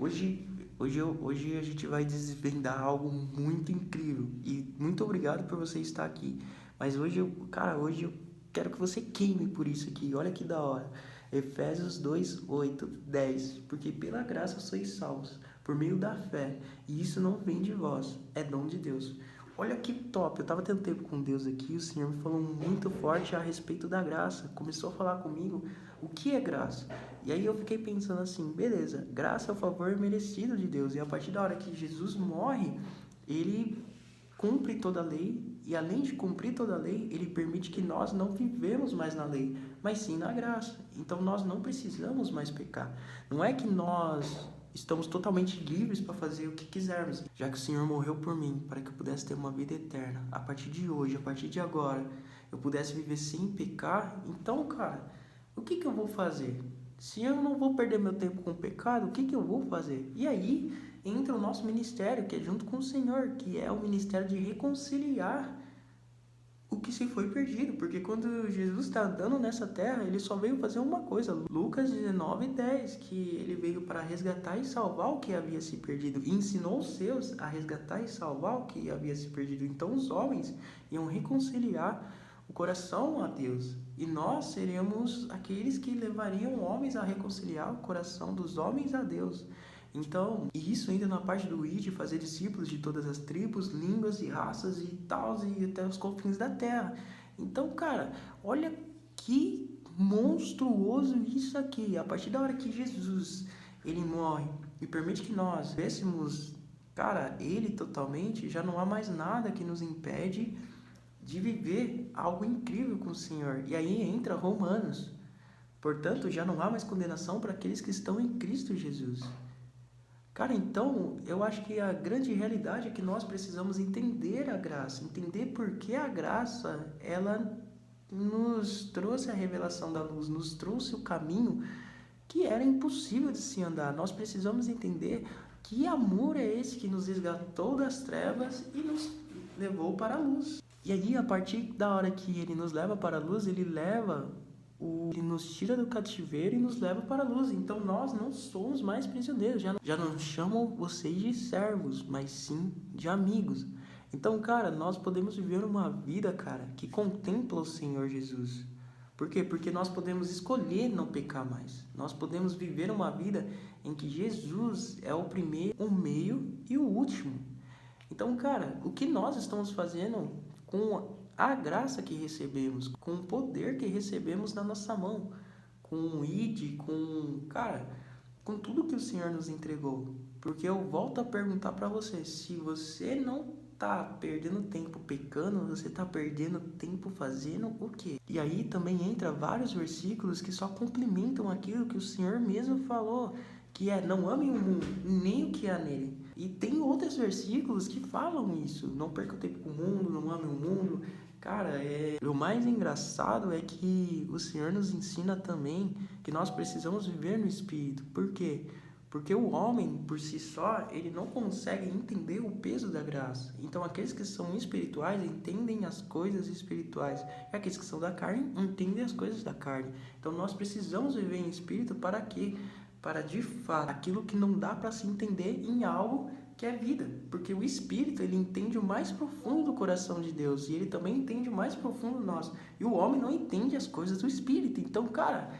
Hoje a gente vai desvendar algo muito incrível. E muito obrigado por você estar aqui. Mas hoje eu quero que você queime por isso aqui. Olha que da hora. Efésios 2, 8, 10. Porque pela graça sois salvos, por meio da fé. E isso não vem de vós, é dom de Deus. Olha que top. Eu tava tendo tempo com Deus aqui. O Senhor me falou muito forte a respeito da graça. Começou a falar comigo o que é graça. E aí eu fiquei pensando assim, beleza, graça é o favor merecido de Deus. E a partir da hora que Jesus morre, ele cumpre toda a lei. E além de cumprir toda a lei, ele permite que nós não vivemos mais na lei, mas sim na graça. Então nós não precisamos mais pecar. Não é que nós estamos totalmente livres para fazer o que quisermos, já que o Senhor morreu por mim, para que eu pudesse ter uma vida eterna. A partir de hoje, a partir de agora, eu pudesse viver sem pecar. Então, cara, o que eu vou fazer? Se eu não vou perder meu tempo com o pecado, o que eu vou fazer? E aí entra o nosso ministério, que é junto com o Senhor, que é o ministério de reconciliar o que se foi perdido. Porque quando Jesus está andando nessa terra, ele só veio fazer uma coisa. Lucas 19, 10, que ele veio para resgatar e salvar o que havia se perdido. E ensinou os seus a resgatar e salvar o que havia se perdido. Então os homens iam reconciliar o coração a Deus. E nós seremos aqueles que levariam homens a reconciliar o coração dos homens a Deus. Então, isso ainda na parte do de fazer discípulos de todas as tribos, línguas e raças e tal, e até os confins da terra. Então, cara, olha que monstruoso isso aqui. A partir da hora que Jesus, ele morre e permite que nós vêssemos, cara, ele totalmente, já não há mais nada que nos impede de viver algo incrível com o Senhor. E aí entra Romanos. Portanto, já não há mais condenação para aqueles que estão em Cristo Jesus. Cara, então, eu acho que a grande realidade é que nós precisamos entender a graça, entender por que a graça, ela nos trouxe a revelação da luz, nos trouxe o caminho que era impossível de se andar. Nós precisamos entender que amor é esse que nos resgatou das trevas e nos levou para a luz. E aí, a partir da hora que ele nos leva para a luz, ele nos tira do cativeiro e nos leva para a luz. Então nós não somos mais prisioneiros. Já não chamam vocês de servos, mas sim de amigos. Então, cara, nós podemos viver uma vida, cara, que contempla o Senhor Jesus. Por quê? Porque nós podemos escolher não pecar mais. Nós podemos viver uma vida em que Jesus é o primeiro, o meio e o último. Então, cara, o que nós estamos fazendo com a graça que recebemos, com o poder que recebemos na nossa mão, com o com tudo que o Senhor nos entregou. Porque eu volto a perguntar para você, se você não tá perdendo tempo pecando, você tá perdendo tempo fazendo o quê? E aí também entra vários versículos que só complementam aquilo que o Senhor mesmo falou, que é: não ame o mundo, nem o que há nele. E tem outros versículos que falam isso: não perca o tempo com o mundo, não ame o mundo. Cara, o mais engraçado é que o Senhor nos ensina também que nós precisamos viver no Espírito. Por quê? Porque o homem, por si só, ele não consegue entender o peso da graça. Então, aqueles que são espirituais entendem as coisas espirituais. E aqueles que são da carne entendem as coisas da carne. Então, nós precisamos viver em Espírito para quê? Para, de fato, aquilo que não dá para se entender em algo que é vida. Porque o Espírito, ele entende o mais profundo do coração de Deus. E ele também entende o mais profundo do nosso. E o homem não entende as coisas do Espírito. Então, cara,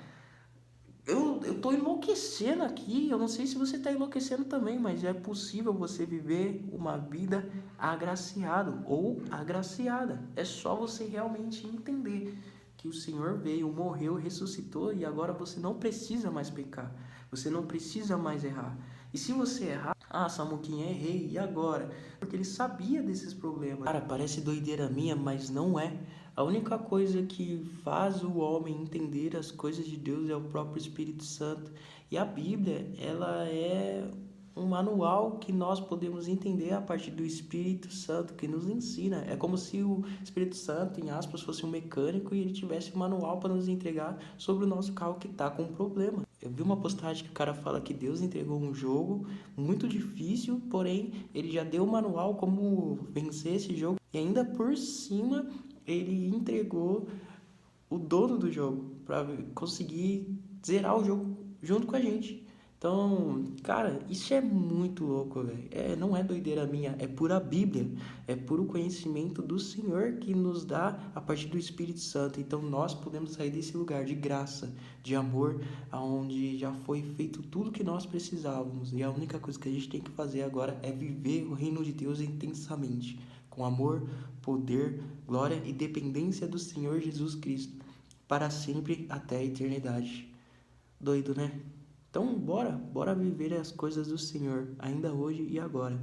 eu tô enlouquecendo aqui. Eu não sei se você tá enlouquecendo também, mas é possível você viver uma vida agraciado ou agraciada. É só você realmente entender que o Senhor veio, morreu, ressuscitou e agora você não precisa mais pecar. Você não precisa mais errar. E se você errar, Samuquinha, errei, e agora? Porque ele sabia desses problemas. Cara, parece doideira minha, mas não é. A única coisa que faz o homem entender as coisas de Deus é o próprio Espírito Santo. E a Bíblia, ela é um manual que nós podemos entender a partir do Espírito Santo, que nos ensina. É como se o Espírito Santo, em aspas, fosse um mecânico e ele tivesse um manual para nos entregar sobre o nosso carro que está com problema. Eu vi uma postagem que o cara fala que Deus entregou um jogo muito difícil, porém ele já deu o manual como vencer esse jogo. E ainda por cima ele entregou o dono do jogo para conseguir zerar o jogo junto com a gente. Então, cara, isso é muito louco, velho. Não é doideira minha, é pura Bíblia. É puro conhecimento do Senhor que nos dá a partir do Espírito Santo. Então, nós podemos sair desse lugar de graça, de amor, aonde já foi feito tudo que nós precisávamos. E a única coisa que a gente tem que fazer agora é viver o reino de Deus intensamente, com amor, poder, glória e dependência do Senhor Jesus Cristo, para sempre até a eternidade. Doido, né? Então, bora viver as coisas do Senhor, ainda hoje e agora.